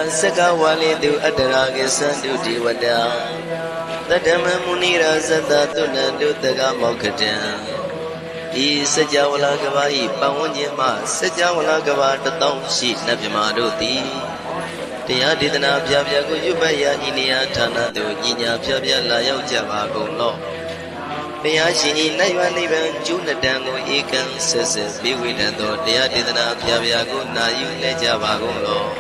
Sakawali do Adarage Sandu Diwada Tadama Munira Zata Tunandu Taga Mokatan E Sajawala Gavai Pawanyama Sajawala Gavata Tongshi Nabimaruti Tia Didana Piago Yubaya Inia Tana do Nina Pia Layao Javago Law Piashi Nayaniban Junadango Ekan Sese Biwidando Tia Didana Piago Nayu Javago Law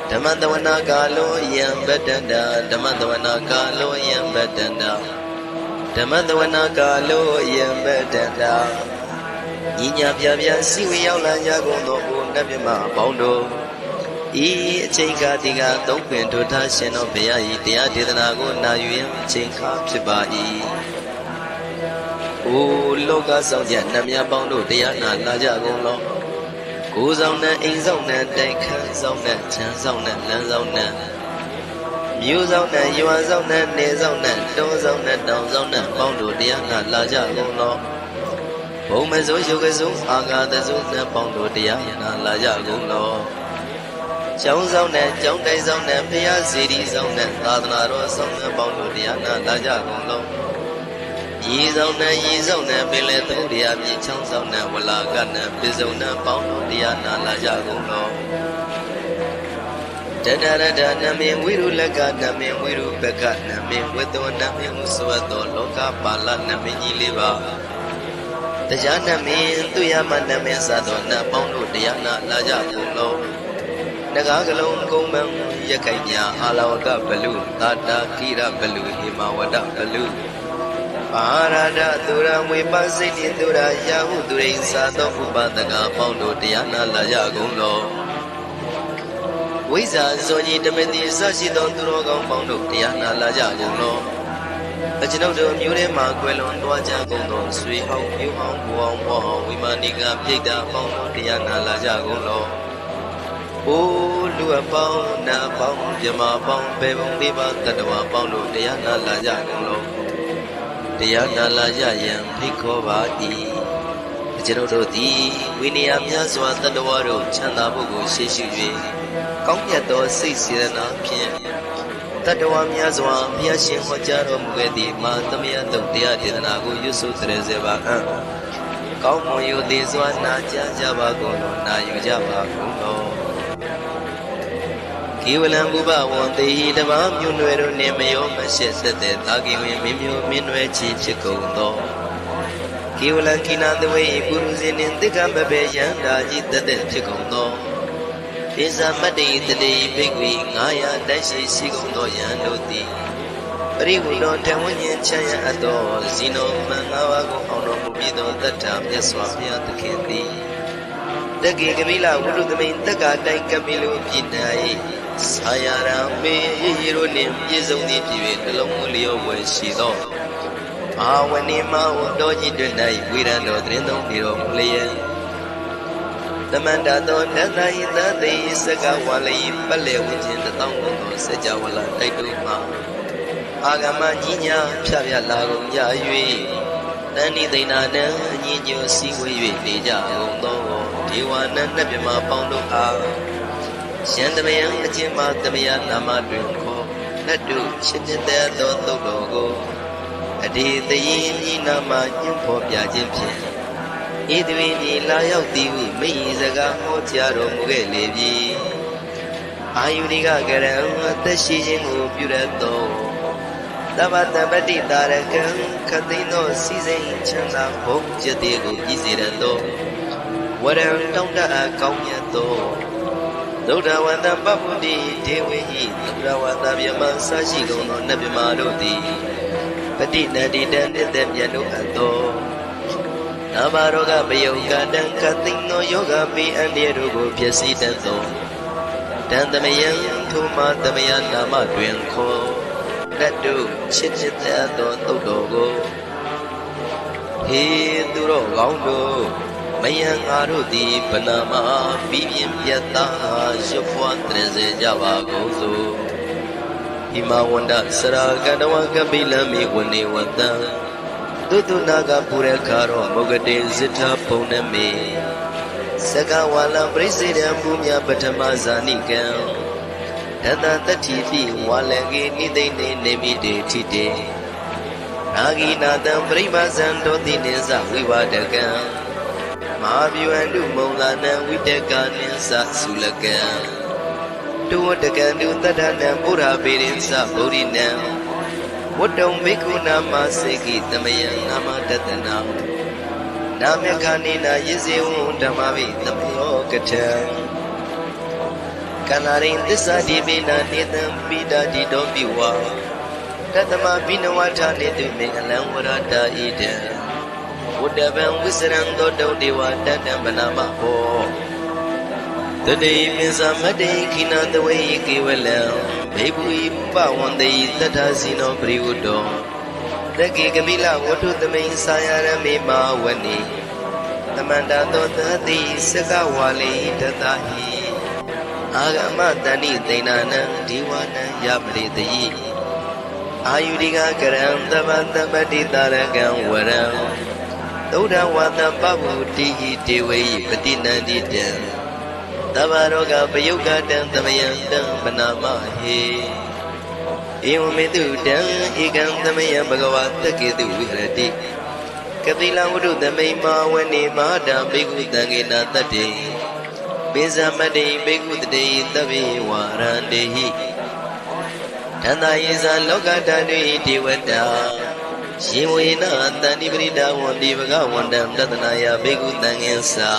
Damandawana Galo Yam Bedanda Damandawana Galo Yam Bedanda Damandawana Galo Yam Bedanda Inya Piavia Siwi Yaula Yagono Nabima Bondo E Chinka Diga Dopen to Tashin of Pia Dia Didanago Nayum Chinka Pibai O Loga Sonia Namia Bondo Diana Lajago Goes on the ings on the day, comes on the chance on the lands on the Muse on the you are on the nails on the doors on the downs on the bondo, Diana Laja Golo. Woman so sugar zoom, Aga the zoom, the bondo, Diana Laja Golo. Jones on the John days on the Pia cities on the Ladanaros on the bondo, Diana Laja Golo. Years on the Billet, the Abby Chance on the Wallagana, Bizona, Pound, Diana Lajago. Dada Nami, Wiru Lagana, Wiru Becana, with the Nami Musuato, Loca, Pala, Nami Liva. The Jana mean to Yamana Mesadona, Pound, Diana Lajago. Nagagalon Gomang, Yakaya, Alawaga Baloo, Tata, Kira Baloo, Himawada Baloo. Parada Dura we pass it in Dura Yahu during Sato Ubataga Pondo Diana Lajagulo. Wiza Zoni the Medi Sashi Don Durogo Pondo Diana Lajagulo. A Genodo Murema Quelon Dwajagulo, Sweet Home, you home, Wong, Wimaniga, Pida Pondo Diana Lajagulo. Oh, Lua Pound, Na Pound, Jama Pound, Bebon Liba, Tadwa Pondo Diana Lajagulo. Diana Laja Yam Pikova E. Generodi, Winnie Amyazwa, Tadawaro, Chanabugo, Shishi, Compiato, 6 years and a PM. Tadawam Yazwa, Piashin Hojaro Mugedi, Matamia, Dia Dinago, Yusu Trezeva. Como you this one, Naja Javago, Nayu Javago. Kiwalambuba won the heat of Amuno Nemeo Mashes the Tagi Mimio Minwe Chichico. Kiwalankina the way Guruzin in the Gambabejan, Daji the Chicono. Is a Madi the day big wing, Aya, Dashi Sigono Yandoti. But he would not tell when you Chaya at all, Zino Manawago, Honomubido, the time, Yaswapia, the candy. The Gigamila would do the main the Gata Camilo Pinai. Sayara me hero name is only the lonely away she thought. When Nima doji the night, we ran out in the hero player. The man that don't that night that day is a Gawali, Pale, which in the town of Sajawala, they do ma. Agama Nina, Pavia Lago, Yayui. Then they not know, see where you Deja, no, Diwan and Nebima Pondo. Shandaman, the Jima, the Mian, Nama, Dunko, Nadu, Chitita, Dogo, a day the Yin Nama, Yumpo, Yajimpian. Idwini, Layao, Diu, me, Zaga, Motiaro, Mugelevi. Ayuniga, Garam, the Shijin, Purato. Tabata Batita, Catino, Season, Chana, Hope, Jadigo, Izirando. Whatever, don't Kauyato. Doda wanda babudi dewi doda wanda biama sashi gono nabi marudi pati nadi dan dem yanu ato namaroga bayoga dan katino yoga bi andiru go pyasi tanto dan damayan thuma damayan nama twin ko nadu chit chit to dogo he duro gaundo Mayang Arudi Panama Bibian Piata Shopwan Treze Java Gozo Himawanda Saraganawa Kabila Miwani Wanda Dudu Naga Pure Karo Mogade Zita Poname Sakawala President Bumya Patama Zanikan Tata Tatipi Walagi Nidene Nemide Tite Nagi Nathan Primazan Dotinesa Vivadakan Mahabu and Dumolana Witakan Sa Sulakan Tuatakan Dutadana Pura Birinsa Burina What don't make Unama Seki Tamayan Nama Tatana Namakanina Yizu Damavi Tamayo Katan Kanarin Tisadibina Nidam Bida Didobiwa Tatama Binawata Nidu Megalamurata Eden Woodabang Wizarang Dodo Dewa Tadambanama Ho The day is a Made Kina the way you give a lamb Baby Bawan day that has in a Briudo The Gigabila Watu the main Sayara Mima Wani The Mandado the Sakawali Tatahi Agama Dani Dinana Diwana Yabri the Yi Ayudiga Karam the Banda Baditaragan Waram Toda Wata Babu Dihi Dewi Patina Didan Tavaroga Bayuga Dan Tamayan Dan Panama He Iumidu Dan Igan Tamayan Bagawata Kidu Virati Kapila Udu the Mayma Wani Mada Bigu Dangina Tati Bizamadi Bigu the Day Tavi Warandehi Tanda is a Logata Diwata Shiwina Tanibrida Wandivaga Wandam Datanaya Bigu Dangensa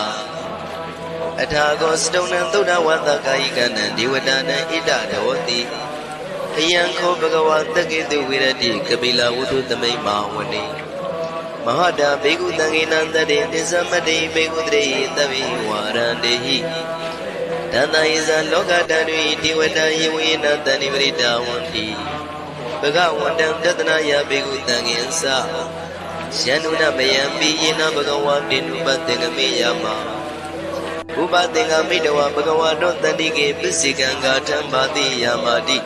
Atago Stone and Toda Wata Kaikan and Diwadana Ida Dawati Yanko Bagawata Gidu Virati Kabila Wudu the Mayma Wani Mahada Bigu Danginanda de Nizamadi Bigu Dre Tavi Warandehi Tanda is a Logatani Diwata Yuina Tanibrida Wandi Bagawandam Datanaya Bigu Dangensa Shanuna Mayambi Yina Bagawan Dinu Batingamiyama Ubatinga Midawa Bagawado Tandige Pisikanga Tambati Yamadi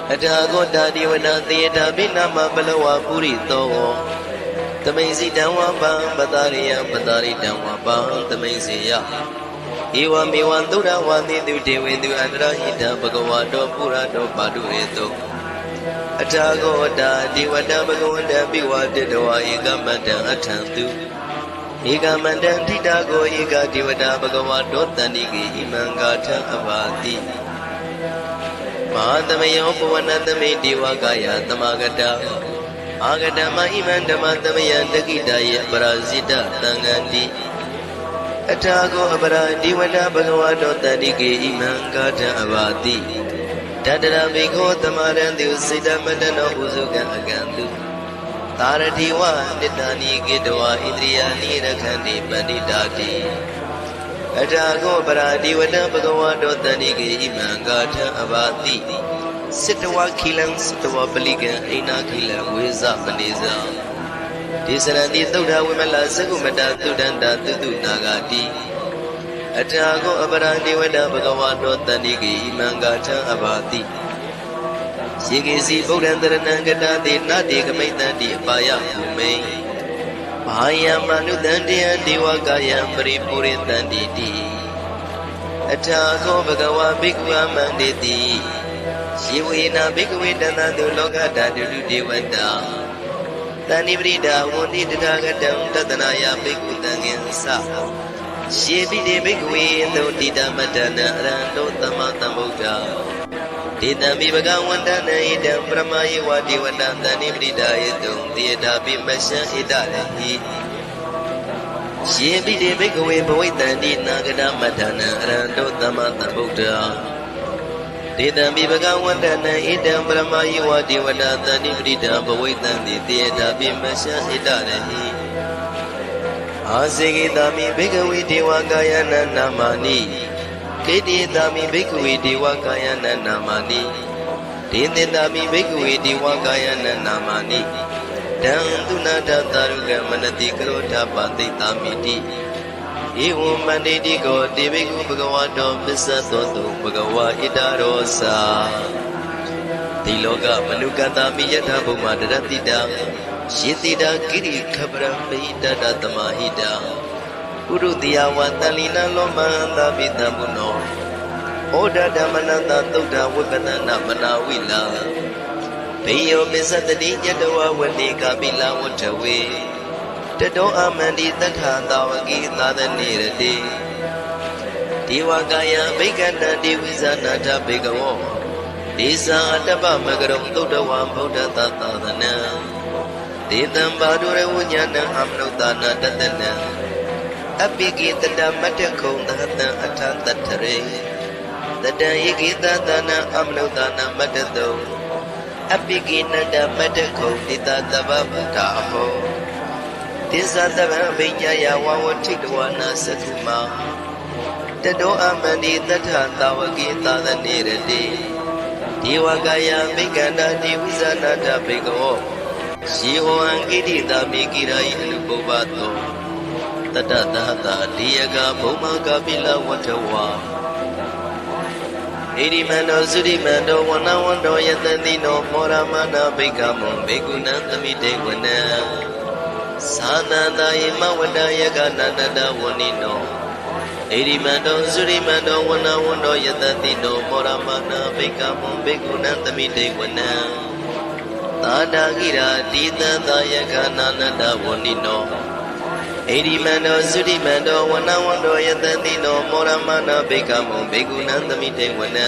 Atago Dadi Vana Theatre Binama Balawa Puri Togo Tamaisi Dawa Bam Bataria Batari Dawa Bam Tamaisia Iwa Miwan Dura Wandi Dude with you and Rahita Bagawado Purado Padureto Atago Dadi Wada Bagawanda Biwa Dedoa Igamada Atandu Igamandan Tidago Iga Divada Bagawado Tanigi Imangata Avati Mahatamayo Puvanandame Divagaya Tamagata Agadama Imandama Tamayan Takidaya Barazita Tangandi Atago Abara Divada Bagawado Tanigi Imangata Avati Tadara Bigo Tamaran Diusida Madana Uzuga Agandu Taratiwa Nidani Gidwa Idriani Rakandi Bandidati Atago Baradi Vada Bagawado Tanigi Imangata Avati Sitawa Kilan Sitawa Paligan Ina Kilan Wiza Maniza Tisarani Tuda Wimala Sagumata Tudanda Tudu Nagati Atago Abaradi Vada Bagawado Tanigi Imangata Avati Sigisi Bodandarangata de Nadi Kamaitandi Paya Ume Paya Manu Dandi and Diwakaya Pripuri Tanditi Atago Bagawa Bigwa Manditi Shiwina Bigwidana Dulogata Dudivanda Tanibrida Wundi Dagatam Tatanaya Bigudangensa Shibi de Bigwi Dodida Matana Rando Tamatamuga Didami Bagawandana Idam Brahmayi Wadi Wadandani Bridayadum Diada Bimasha Idarahi Shibi de Bigwe Boydandi Nagada Matana Rando Tamata Buddha Didami Bagawandana Idam Brahmayi Wadi Wadandani Brida Boydandi Diada Bimasha Idarahi Asigi Dami Bigwe Diwagayana Namani Kedi Dami Bigwe Diwagayana Namani Dindi Dami Bigwe Diwagayana Namani Danduna Dataruga Manati Karota Pati Tamiti Iwu Mandidi Go Divigu Bagawado Pisato Bagawa Idarosa Tiloga Manuka Dami Yata Bumadratida Shitida Kiri Kabra Pita Datamahida ကုရုတိယဝတန်လီနံလောမန္တပိတံဘုနောဩဒဓမ္မနတသုဒ္ဓဝိပနနမနာဝိလာဘေယောပစ္စတတိညတဝဝတိကာပိလဝတ္ထဝေတတောအမန္တိတထသာဝကိသာသနေရတိဒေဝကာယဘိက္ခတံဒေဝိဇာနာထဘေကဝောဒေဇာအတ္တပမကရုံသုဒ္ဓဝံဗုဒ္ဓသာသနံဒေတံဘာဒုရဝဉာဏံအမနုဿာနာတတနံအပိကိတတမတ္တခုံသဟတံအထတတ္ထရေတတံဧကိတသနံအမနုဿာနာမတ္တတုံအပိကိနန္တမတ္တခုံတိတတဗ္ဗဗုဒ္ဓအဟောတိသတဗံဘိညာယဝဝထိတဝနာသတုမတတောအမန္တိတထသာဝကိသာသနေရတိဒေဝကာယဘိက္ခန္တာဒေဝိဇာနာထဘေကဝောယေဟောံကိတိတာမေကိရာယအနုပုပ္ပတောတတသဟတာဒီယကဘုံမကပိလဝတ္ထဝါဣရိမန္တောသုရိမန္တောဝနဝန္တောယတတိနောမောရမနာဘိက္ခမံဘေကုဏံသမိတေဝနံသာနန္တယေမဝတ္တယကနန္တတဝဏိနောဣရိမန္တောသုရိမန္တောဝနဝန္တောယတတိနောမောရမနာဘိက္ခမံဘေကုဏံသမိတေဝနံသာတာဂိရာတိတံသာယကနန္တဝဏိနောဣရိမန္တောသုရိမန္တောဝနဝန္တောယတတိနောမောရမနာဘိက္ခမံဘေကုဏံသမိတေဝနံ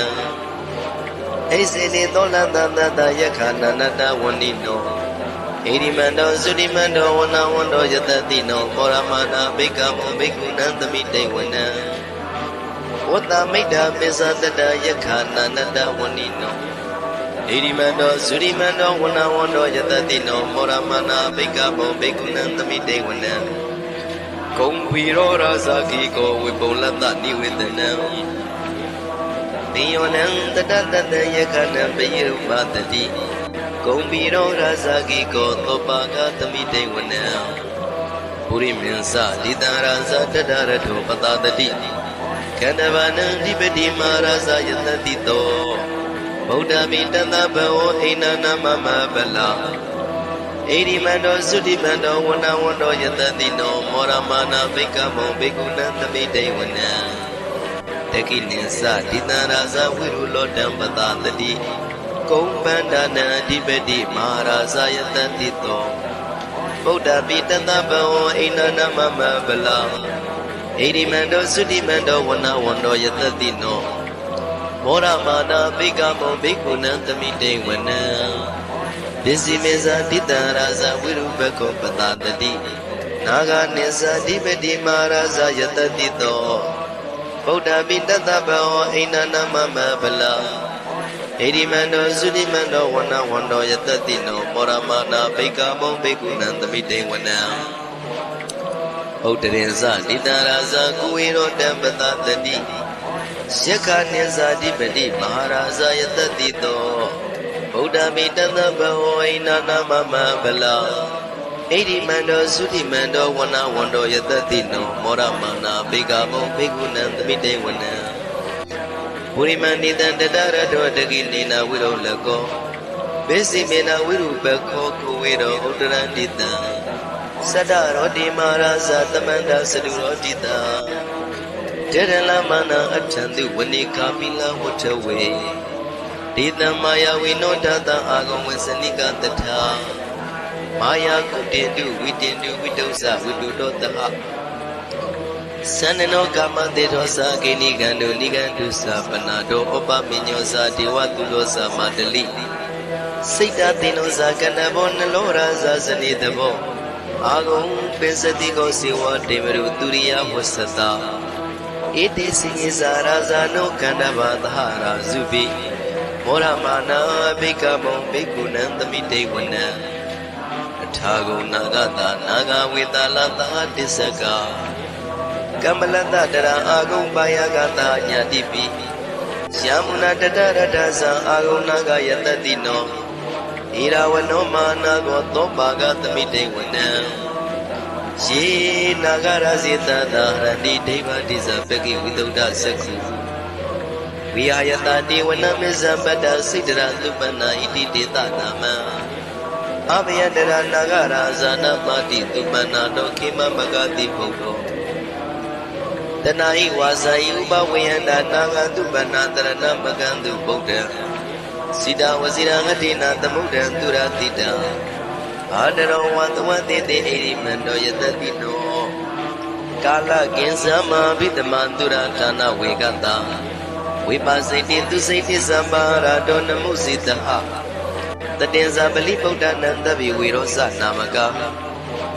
ဣစေနေသောလတတတယခနန္တဝဏိနောဣရိမန္တောသုရိမန္တောဝနဝန္တောယတတိနောမောရမနာဘိက္ခမံဘေကုဏံသမိတေဝနံဝတ္တမိတ္တပိစ္ဆတတယခနန္တဝဏိနောဣရိမန္တောသုရိမန္တောဝနဝန္တောယတတိနောမောရမနာဘိက္ခမံဘေကုဏံသမိတေဝနံဂုံဝီရောရာဇာကိကောဝိပုလတ္တနိဝေဒနံပိယောနံတတတတယခနံပိယုပတတိဂုံဝီရောရာဇာကိကောသောပါကသမိတေဝနံပုရိမင်းစဒီတံရာဇာတတရထောပတတတိခန္ဓဗာနံဓိပတိမာရာဇာယတတိတောဗုဒ္ဓမိတတဘဝဣနာနမမဗလာဣရိမန္တောသုတိမန္တောဝနဝန္တောယတတိနောမောရမနာဘိက္ခမံဘေကုဏံသမိတေဝနံတကိနိသဒီတံရာဇဝိရုလောတံပတတတိကုံပန္ဒနံအဓိပတိမဟာရာဇယတတိတောဗုဒ္ဓပိတတဘဝဣနာနမမဗလာဣရိမန္တောသုတိမန္တောဝနဝန္တောယတတိနောမောရမနာဘိက္ခမံဘေကုဏံသမိတေဝနံပစ္စည်းမေဇာတိတံရာဇဝိရုပကောပတတတိနာဂနိသတိပတိမာရာဇယတတိတောဗုဒ္ဓပိတတဗောအိနနာမမဗလာဣရိမန္တောသုတိမန္တောဝနဝန္တောယတတိနောမောရမနာဘိက္ခမံဘေကုဏံသမိတေဝနံဥဒ္ဒရင်ဇတိတံရာဇကုဝေရောတံပတတတိယက္ခနိသတိပတိမာရာဇယတတိတောဗုဒ္ဓမိတတဘဝိနာနမမဗလာဣရိမန္တောသုတိမန္တောဝနဝန္တောယတတိနောမောရမနာဘေကမံဘေကုဏံသမိတေဝနံပုရိမန္တိတံတတရတောတကိနေနဝိရောလကောဘေစီမေနဝိရုပခောကုဝေရောဥတရန္တိတံသတ္တရောတိမာရာဇသမန္တသတုရောတိတံတေရလမနာအထံတုဝနိကာပိလဝတ္ထဝေဒေတံမာယာဝိနောဒတံအာဂုံဝေစနိကတထာမာယာကုတေတုဝိတေတုဝိတုဇဝိတုတောတဟသန္နနောကာမတေသောသာဂိနိကံတုနိကံတုသာပနာတောဩပမညောသာဒေဝတုလောသာမတလိစိတ်တသေနောသာကဏဘောနလောရာဇာဇနိတဘောအာဂုံပိစတိကောစေဝတေမရုတုရိယဝဆတာဣတိစိညဇာရာဇာနောကန္တဘာသဟရာဇုပိမောရမနာဘိက္ခမံဘေကုဏံသမိတေဝနံအထာဂုဏနာဂတာနာဂဝေတာလသဟတစ္စကကမ္မလတတရအာဂုံပါယဂတာညာတိပိယမုနာတတရတသံအာဂုဏနာဂယတတိနောဣရာဝနောမာနာကောသောပါကသမိတေဝနံယေနာဂရဇေတတဟရတိဒိဗတိဇပကိဝိတုဒ္ဓသက္ခုဝိဟာယတတေဝနမေဇပတ္တစိတရသုပနာဣတိတေတနာမံအဘယတရနာဂရာဇာနာပါတိသုပနာတောခေမမဂတိဘုဒ္ဓေ တဏှာဤဝါစာဤဥပဝေယန္တာနာဂတုပနာတရဏမကံတုဗုဒ္ဓံစိတဝစီရငတိနာသမုဒ္ဒံသူရတိတံအာတရောဝသဝတိတိဣရိမန္တောယတတိနောကာလကင်္စမဘိတမန္တုရဌာနဝေကတံဝိပါစိတိသူစိတိသမ္ပါရတောနမုစိတဟတတင်္ဇာပလိဗုဒ္ဓနံတဗိဝေရောဇနာမက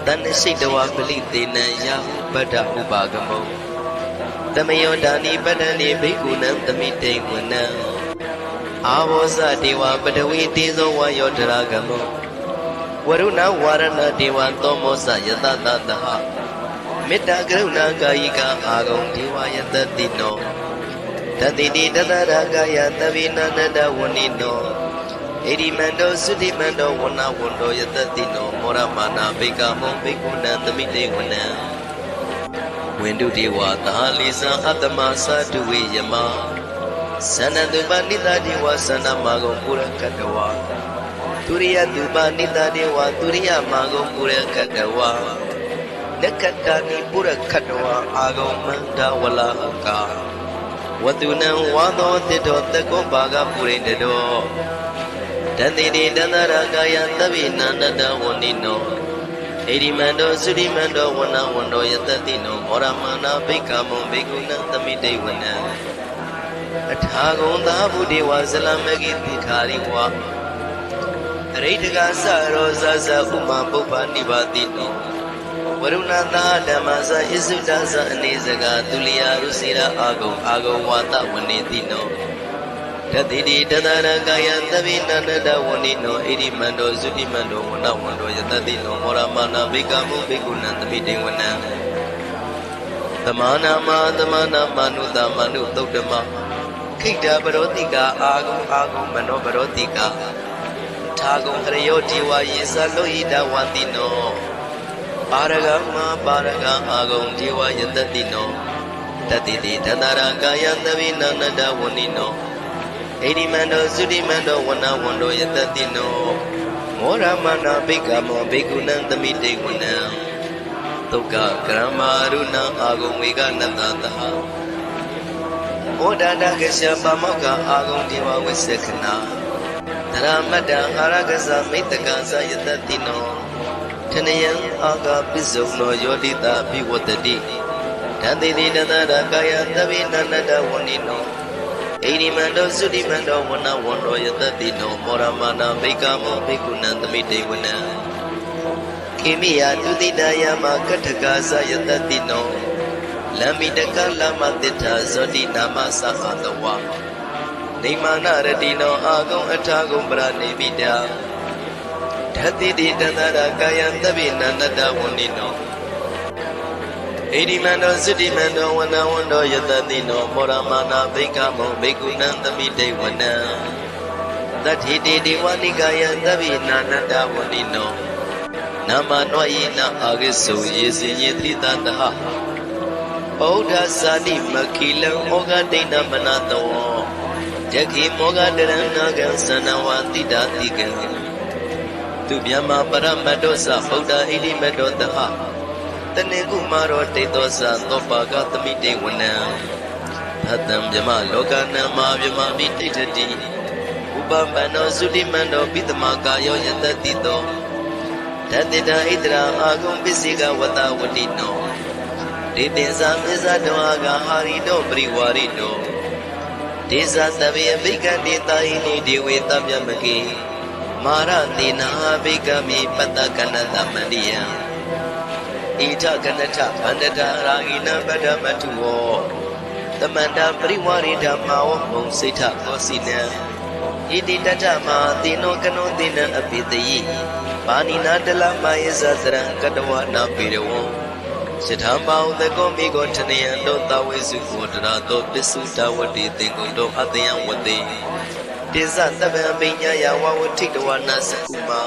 တဏ္ဍရှိတဝပလိတေနံယပတ္တဥပါကမောတမယောဒါနိပတ္တနိဘိက္ခုနံသမိတေဝနံအာဘောဇဒေဝပတဝီတေဇောဝါယောတရာကမောဝရုဏဝါရဏဒေဝသောမောဇယတတတဟမေတ္တာကရုဏာကာယိကအာဂုံဒေဝယတတိနောတတိတိတတရကာယသဗ္ဗိနန္တဝဏိနောဣရိမန္တောသုတိမန္တောဝဏဝန္တောယတတိနောမောရမာနာဘိကမောဘိက္ခုနံသမိတေဝနံဝိန္ဒုဒေဝသာလိဇံအတ္တမသတုဝေယမသန္နတုပနိတဒေဝသန္နမဂုံပုရကတဝါသူရိယတုပနိတဒေဝသူရိယမဂုံပုရကတဝါနက္ခတာနိပုရကတဝါအာဂုံမန္တဝလာဟကာဝတုနံဝါသောတိတောတကောဘာဂပုရိတတောတတိတိတတရကာယသဗ္ဗိနန္တဝဏိနောဣရိမန္တောသုရိမန္တောဝဏဝန္တောယတတိနောမောရမနာဘိက္ခမောဘိက္ခုနံသမိတေဝနံအထာဂုံသာဘုဒေဝဇလမဂိတိခာရိဝါအရိတကသရောဇဇဥမာပုပ္ပနိဗ္ဗာတိနောဝရုဏသာဓမ္မဇဣစုတဇအနေစကာသူလျာရုစီရအာဂုံဝါတဝနေတိနောတတိတိတတရကာယသဗ္ဗိနန္တဝဏိနောဣရိမန္တောသုတိမန္တောဝဏဝန္တောယတတိနောမောရမနာဘိကမုဘိက္ခုနံသမိတေဝနံသမနာမနုတမနုသုတ်တမခိတ္တပရောတိကာအာဂုံမနောပရောတိကာထာဂုံဟရယောဒီဝါယေသလောဟိတဝတိနောပါရဂမပါရဂအာဂုံဒီဝါယတတိနောတတိတိတတရကာယသဗ္ဗိနန္တဝဏိနောဣရိမန္တောသုတိမန္တောဝဏဝန္တောယတတိနောမောရမနာဘိက္ခမောဘိက္ခုနံသမိတေဝနံသုက္ကကရမရုဏအာဂုံဝေကနတတဟဩဒါတကရှပမောက္ခအာဂုံဒေဝဝိသက္ခနာဓရမတ္တအာရကဇမိတ္တကဇယတတိနောထနယံအာဂပိစုံနောယောတိတာပိဝတ္တိဓန္တိတိတတရကာယသဗ္ဗိနန္တဝဏိနောဣရိမန္တောသုတိမန္တောဝဏဝန္တောယတတိနောမောရမနာဘိကမောဘိက္ခုနံသမိတေဝနံခေမိယတုတိတယမကထကာဇယတတိနောလမ္မိတကလမတိထာဇောတိနာမသအာတဝနေမာနရတိနောအာဂုံအထာဂုံပရနေမိတာဓတိတိတတရကာယသဗ္ဗိနန္တဝဏိနောဣရိမန္တောသုတိမန္တောဝဏဝန္တောယတတိနောမောရမနာဘိက္ခမောဘိက္ခုနံသမိတေဝနံသတ္ထိတိဒေဝနိကာယသဗ္ဗိနန္တဝဏိနောနာမနောယိနအာဂိစုယေစီယေတိတတဟဗုဒ္ဓသာတိမခိလံဩဃဒိဏမနတောယခိမောဃတရဏကံသနဝတိတာတိကံသူမြမပရမတ္တောသဗုဒ္ဓဣတိမတ္တောတဟတနေကုမာရောတေသောသသောပါကသမိတေဝနံသတံမြမလောကနံမာမြမမိတိတတိဥပပန္နောသုတိမန္တောပိတမကာယောယတတိတောဓတိတဣတရာအာဂုံပစ္စေကဝတဝတိနောဒေသင်္ဇာမေဇတောအာဂဟာရိတောပရိဝါရိတောဒေဇာတဗေဘိကတေတာဟိနိဒေဝေတမြမကေမာရတေနာဘိကမိပတ္တကနတမန္တိယံဣထကနထဗန္တတာရာဂိနပဒမတုဝောတမန္တပရိဝါရိဓမ္မာဝမုံစိဋ္ဌကောစီနံဣတိတတမသေနောကနောသေနအပိတယိဘာနိနာတလမယေဇသရံကတဝနာပိရဝံယထာမောသကောမိကောထနယံတောတဝေစုကိုတရာတောပစ္စုတဝတိသင်္ကုံတောအတယံဝတိတိဇတဗံပိညာယဝဝထိတဝနာစကုမာ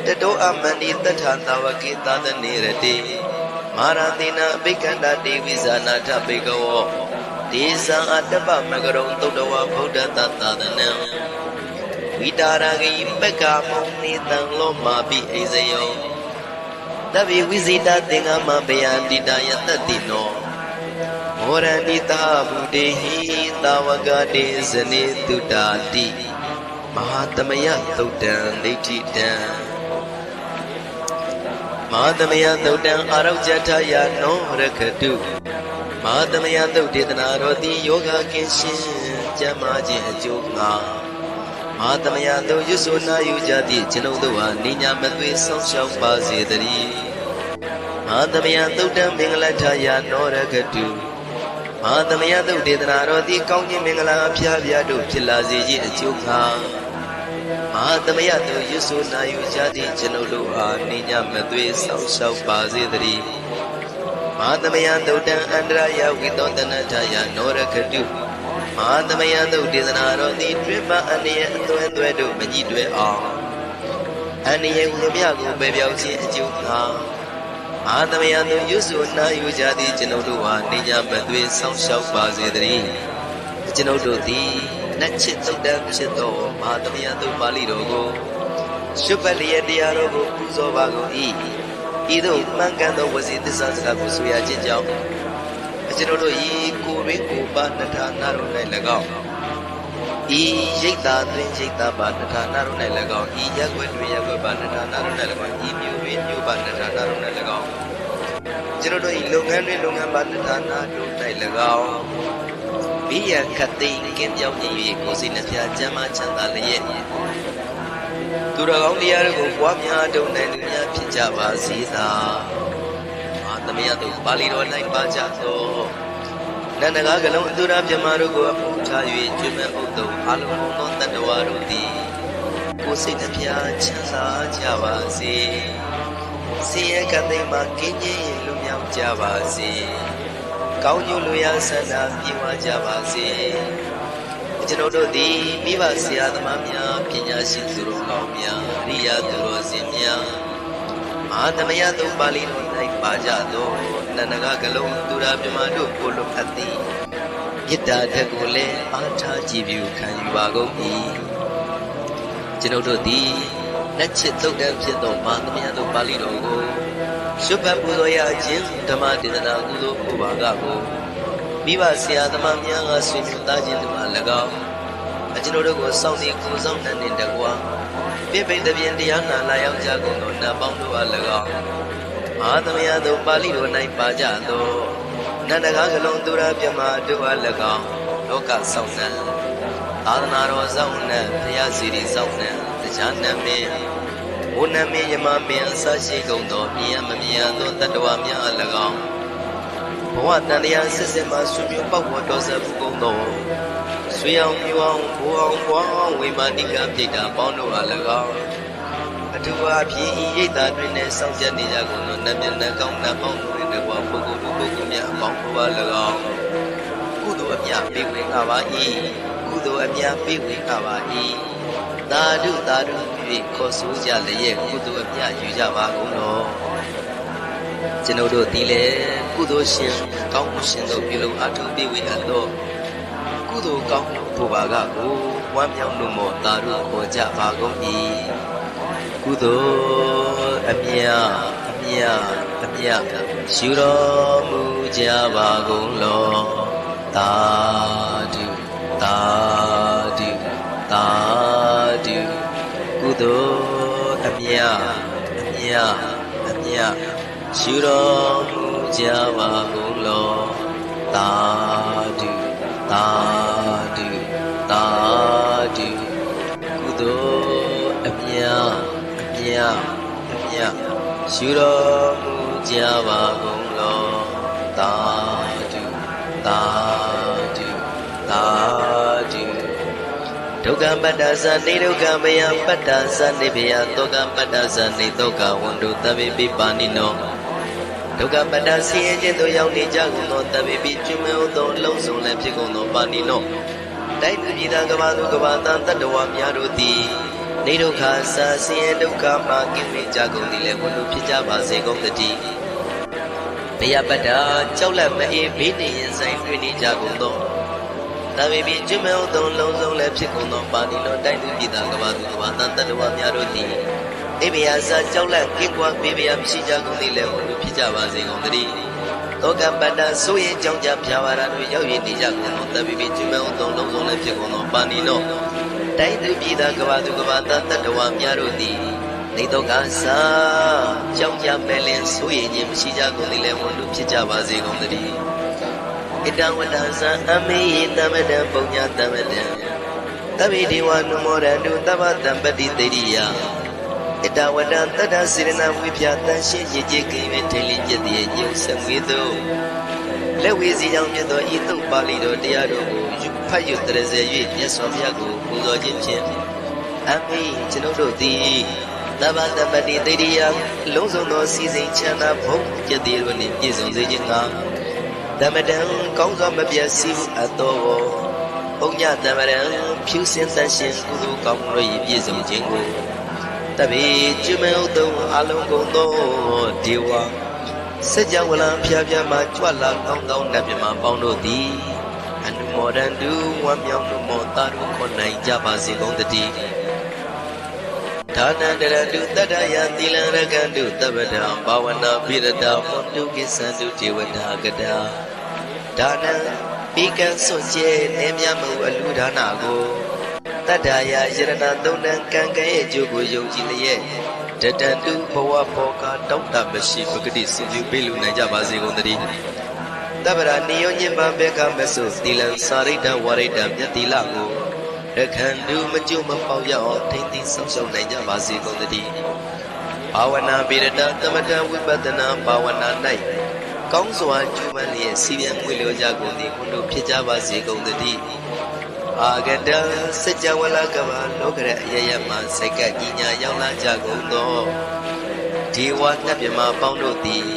တတောအမန္တိတထာတဝကေသာသနေရတိမာရတိနာအဘိက္ခန္တာတေဝိဇာနာထဘေကဝောဒေဇံအတ္တပမကရုံသုတ္တဝဗုဒ္ဓတသာသနံဝိတာရဂိပက္ခမုံနိတံလောမာပိအိဇယောတဗ္ဗေဝိဇိတာသင်္ဃမဘယန္တိတာယတတိနောမော မောရဏိတာဘုဒေဟိသာဝကတေဇနေတုတာတိမဟာသမယသုတ်တံဒိဋ္ဌိတံမဟာသမယသုတ်တံအာရောဇထယာနောရခတုမဟာသမယသုတ်ဒေသနာတော်သည်ယောဂကင်းရှင်းကျမ်းမာခြင်းအကျိုးငါမဟာသမယသုတ်ရွတ်ဆိုနာယူကြသည့်ကျွန်ုပ်တို့ဟာနိညာမသွေဆောင်ရှောက်ပါစေတည်းမဟာသမယသုတ်တံမင်္ဂလထယာနောရခတုမဟာသမယသုတ်ဒေသနာတော်သည်ကောင်းခြင်းမင်္ဂလာအဖျားဖျားတို့ဖြစ်လာစေခြင်းအကျိုးငါမဟာသမယသုတ်ရွတ်ဆိုနာယူကြသည့်ကျွန်ုပ်တို့ဟာနိညာမသွေဆောင်ရှောက်ပါစေတည်းမဟာသမယသုတ်တံအန္တရာယဝိသောတနထယာနောရခတုမဟာသမယသုတ်ဒေသနာတော်သည်တွင်ပအန္တရာယ်အသွဲသွဲတို့မကြီးတွဲအောင်အန္တရာယ်ဟူသည်များကိုပယ်ပြောင်းခြင်းအကျိုးငါမဟာသမယသုတ်ရွတ်ဆိုနာယူကြသည့်ကျွန်ုပ်တို့ဟာနိညာမသွေဆောင်ရှောက်ပါစေတည်းကျွန်ုပ်တို့သည်နတ်ချစ်သုတ်တံဖြစ်သောမဟာသမယသုတ်ပါဠိတော်ကိုရှုပ်ပတ်လျက်တရားတော်ကိုပူဇော်ပါကုန်၏ဤသို့မှန်ကန်သောဝစီသစ္စာစကားကိုဆိုရခြင်းကြောင့်ကျွန်တော်တို့ဤကိုယ်ရင်းကိုပါနထာနာတော်၌၎င်းဤရိတ်တာတွင်ရိတ်တာပါနထာနာတော်၌၎င်းဤရက်ွယ်တွင်ရက်ွယ်ပါနထာနာတော်၌၎င်းဤမြို့တွင်မြို့ပါနထာနာတော်၌၎င်းကျွန်တော်တို့ဤလုပ်ငန်းတွင်လုပ်ငန်းပါနထာနာတော်၌၎င်းမိယခတ်သိမ်းကင်းပြောင်းခြင်း၍ကိုယ်စိတ်နှပြချမ်းသာချမ်းသာလျက်သူတော်ကောင်းတရားတို့ကိုပွားများတုံနိုင်သူများဖြစ်ကြပါစေသာမဟာသမယတို့ပါဠိတော်၌ပါကြသောနန္ဒကားကလုံးအတူရာမြမတို့ကိုအမှုထား၍ကျွမ်းမဲ့ဥဒ္ဒုံအလုံးစုံသောတတ္တဝါတို့သည်ကိုယ်စိတ်နှပြချမ်းသာကြပါစေဆင်းရဲကသိမ်းမှကင်းခြင်းရင်လွတ်မြောက်ကြပါစေကောင်းကျိုးလိုရာဆန္ဒပြေဝကြပါစေကျွန်တော်တို့သည်မိဘဆရာသမားများပညာရှိသူတော်ကောင်းများအရိယာသူတော်စင်များမဟာသမယသုတ်ပါဠိတော်၌ပါကြသောနန္ဒကကလုံးသူရာမြမတို့ကိုလိုအပ်သည်မေတ္တာဓာတ်ကိုလည်းအားထားကြည်ပြုခံယူပါကုန်၏ကျွန်တော်တို့သည်လက်ချစ်သုတ်တံဖြစ်သောမဟာသမယသုတ်ပါဠိတော်ကိုရှုပ်ပတ်ပူဇော်ရခြင်းဓမ္မဒေသနာကုသိုလ်ဥပါကကိုမိဘဆရာသမားများကဆွေမျိုးသားချင်းတို့အား၎င်းကျွန်တော်တို့ကိုစောင့်နေကိုစောင့်နေတကွာပြိပိတပြင်းတရားနာလာရောက်ကြကုန်သောနတ်ပေါင်းတို့အား၎င်းမဟာသမယသုတ်ပါဠိတော်၌ပါကြသောနန္ဒကားကလုံးသူရပြမတို့အား၎င်းလောကစောင့်နှံသာသနာတော်စောင့်နှံဘုရားစီရီစောင့်နှံတရားနှံမင်းဘုန်းနှံမင်းယမမင်းအစရှိကုန်သောမြင်ရမမြင်ရသောတတ္တဝါများအား၎င်းဘဝတန်တရားစစ်စစ်မှဆွေမျိုးပေါက်ဝတော်ဆက်မှုကုန်သောဆွေအောင်ပြအောင်ဘိုးအောင်ဘွားအောင်ဝိမာနိကပြိတ္တာပေါင်းတို့အား၎င်းအထူးအားဖြင့်ဤရိတ်တာတွင်နဲ့စောင့်ကြနေကြကုန်သောနတ်မြတ်နတ်ကောင်းနတ်ပေါင်းတို့နှင့်တကွာပုဂ္ဂိုလ်တို့ပုဂ္ဂိုလ်များအပေါင်းတို့အား၎င်းကုသိုလ်အမြတ်ပေးဝင်ကြပါ၏ကုသိုလ်အမြတ်ပေးဝင်ကြပါ၏သာဓုသာဓု၍ခေါ်ဆိုကြလျက်ကုသိုလ်အမြတ်ယူကြပါကုန်တော်ကျွန်ုပ်တို့သည်လည်းကုသိုလ်ရှင်ကောင်းမှုရှင်တို့ပြုလုပ်အားထုတ်ပေးဝေအပ်သောကုသိုလ်ကောင်းမှုဘုရားကကိုဝမ်းမြောက်လို့မောသာဓုခေါ်ကြပါကုန်၏ကုသိုလ်အမြတ်အမြတ်အမြတ်ယူတော်မူကြပါကုန်လောသာဓုသာဓုသာဓုကုသိုလ်အမြတ်အမြတ်အမြတ်ယူတော်မူကြပါကုန်လောသာဓုသာဓုသာဓုကုသိုလ်အမြတ်အမြတ်အမြတ်ယူတော်မူကြပါကုန်လောသာဓုသာဓုသာဓုဒုက္ခပတ္တဇာနေဒုက္ခမယပတ္တဇာနေဘယသောကပတ္တဇာနေဒုက္ခဝန္တုတဗ္ဗေပိပါဏိနောဒုက္ခပတ္တဆင်းရဲခြင်းတို့ရောက်နေကြကုန်သောတဗ္ဗေပိကျွမ်းမဲ့သောလုံးစုံလည်းဖြစ်ကုန်သောပါဏိနောတိုက်သူပြည်သားကဘာသူကဘာတန်တတ္တဝါများတို့သည်နေဒုက္ခစာဆင်းရဲဒုက္ခမှကင်းဝေးကြကုန်သည်လည်းဝန္တုဖြစ်ကြပါစေကုန်တည်းဘယပတ္တကြောက်လန့်မအေးဘေးနေရင်ဆိုင်တွေ့နေကြကုန်သောတဗ္ဗေပိကျွမ်းမဲ့သောလုံးစုံလည်းဖြစ်ကုန်သောပါဏိနောတိုက်သူပြည်သားကဘာသူကဘာတန်တတ္တဝါများတို့သည်အိဗေယစာကြောက်လန့်ကင်းကွာဘေးဗျာမရှိကြကုန်သည်လည်းဝန္တုဖြစ်ကြပါစေကုန်တည်း တောကပတ္တဆိုရင်ကြောင့်ကြဖြာပါရတို့ရောက်ရည်နေကြပြန်တော့တပိပိကျွမ်းအောင်သုံးလုံးစုံလည်းဖြစ်ကုန်တော့ပါဏိနောတိုင်းသူပြည်သားကဘာသူကဘာသားတတ္တဝါများတို့သည်နေတော့ကစားကြောင့်ကြမဲ့လင်ဆိုရင်ခြင်းမရှိကြကုန်သည်လည်းဝန်တို့ဖြစ်ကြပါစေကုန်သတည်းဣတံဝတ္တသံအမေယတမတံပုံညာတမတံတပိဒေဝနုမောရတုတပ္ပတံပတိတေရိယဣတဝတ္တတတ္တစေရဏဝိဖြာတန်ရှင်းရည်ကြည်ကိဝေထိန်လင်းကျက်တည်းညုံဆက်ငွေသို့လက်ဝေစီကြောင့်မြတ်သောဤသုတ်ပါဠိတော်တရားတော်ကိုဖတ်ယူတရစေ၍မြတ်စွာဘုရားကိုပူဇော်ခြင်းဖြင့်အမိကျွန်ုပ်တို့သည်သဗ္ဗတပတိတေရိယလုံးစုံသောစီစဉ်ချမ်းသာဘုံကျက်တည်းတို့နှင့်ပြည့်စုံစေခြင်းကဓမ္မတံကောင်းစွာမပြတ်စည်းအပ်သောဘုံညဓမ္မတံဖြူစင်သန့်ရှင်းကုသိုလ်ကောင်းမှုတို့၏ပြည့်စုံခြင်းကိုတပိကျွမ်းဥတုံအလုံးကုန်သောဒေဝစัจ java လံဖျားဖျားမှာကြွလာကောင်းသောနတ်မြမပေါင်းတို့သည်အနုမောဒန္တုဝမ်းမြောက်မှုမောတာတို့ခေါ်နိုင်ကြပါစေကုန်သတည်းဒါနန္တရတုတတ္တယသီလံရကန္တုတပ္ပဒံဘာဝနာပိရတဟောတုကိသန္တုဒေဝတာကတာဒါနံပိကံစွန့်ကျဲနေမြမှုအလူဒါနကိုတတ္တရာယရဏသုံးတန်ကံကဲ့ရဲ့အကျိုးကိုယုံကြည်လျက်တတန်တုဘဝဘောကတောက်တမရှိပဂတိစီပြုပေးလူနိုင်ကြပါစေကုန်သတည်းတပ္ပရာနိယောညင်ပံဘေကမဆုသီလံစာရိတံဝရိတံမြတ်တိလကိုရခန္တုမကျုံမပေါက်ရအောင်ထိမ့်သိမ်းဆောင်ရှောက်နိုင်ကြပါစေကုန်သတည်းဘာဝနာပိရတသမထဝိပဿနာဘာဝနာ၌ကောင်းစွာကျူးပန်းလျက်စီပြန်ငွေလျောကြကုန်သည်ခုတို့ဖြစ်ကြပါစေကုန်သတည်းအာဂတံစัจ java လကဘာလောကရအယယမှာစိတ်ကကြီးညာရောက်လာကြကုန်သောဒေဝနတ်မြမပေါင်းတို့သည်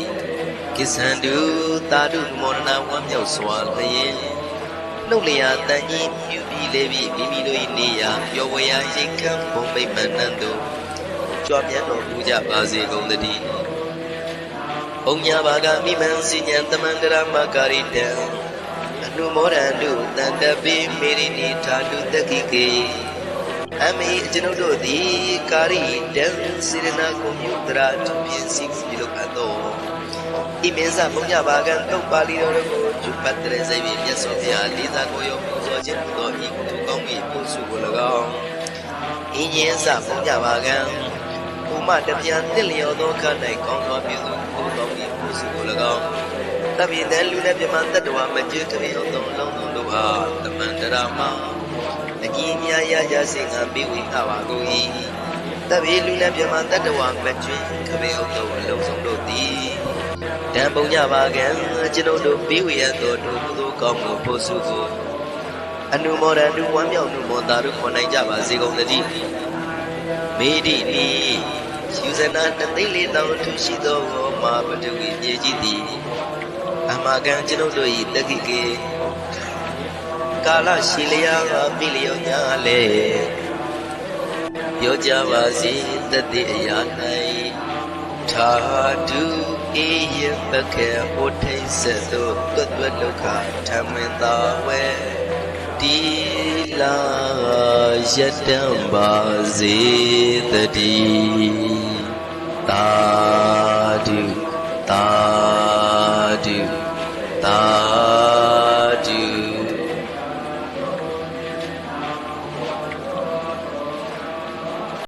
ကိသန္တုသာဓုမောဒနာဝမ်းမြောက်စွာလျင်နှုတ်လျာတန်ကြီးပြုပြီးလေပြီးမိမိတို့၏နေရာပျော်ဝေရာရိတ်ခမ်းဘုံမိတ်မနန္တုကြွားမြတ်တော်မူကြပါစေကုန်သတည်းဘုံညာဘာကမိမံစိညာတမန္တရမကာရိတံအနုမောဒန္တုတန္တပိမေရိနိထာတုတက္ခိကေအမိကျွန်ုပ်တို့သည်ကာရိတံစေရနာကိုမြုတရာသူဖြင့်စီပြုလုပ်အပ်သောဤမင်းစဘုံညာဘာကံတုတ်ပါဠိတော်ကိုကျူပတ်တရစေပြီးမြတ်စွာဘုရားလေးစားကိုရောပူဇော်ခြင်းပြုသောဤကုသိုလ်ကောင်းမှုပို့စုကို၎င်းဤညင်းစဘုံညာဘာကံဥမတပြာတစ်လျော်သောခန္ဓာ၌ကောင်းသောပြုစုကုသိုလ်ကောင်းမှုပို့စုကို၎င်းတပိတံလူနဲ့ပြမတ္တဝမကျွတ်ကြရေအောင်သောလုံးစုံတို့အားတမန္တရာမအကြီးများရကြစေငါပေးဝေသပါကုန်၏တပိလူနဲ့ပြမတ္တဝမကျွတ်ကြရေအောင်သောလုံးစုံတို့သည်တံပုံညပါကံကျွန်ုပ်တို့ပေးဝေရသောတို့ကုသိုလ်ကောင်းမှုပို့စုကိုအနုမောဒန္တုဝမ်းမြောက်မှုမောတာတို့ခေါ်နိုင်ကြပါစေကုန်သတည်းမေဒီနီယူဇနာတသိလေးတောင်ထူရှိသောမာပတဝီမြေကြီးသည်အမကံကျွန်ုပ်တို့၏တက္ခိကေကာလရှိလျာပိလျောညာလေပြောကြပါစေတတိအရာ၌ထာတုအေယပကေဟောထိတ်ဆက်သောတွတ်တွတ်ဒုက္ခဓမ္မင်သာဝေတိလာယတံပါစေတတိသာ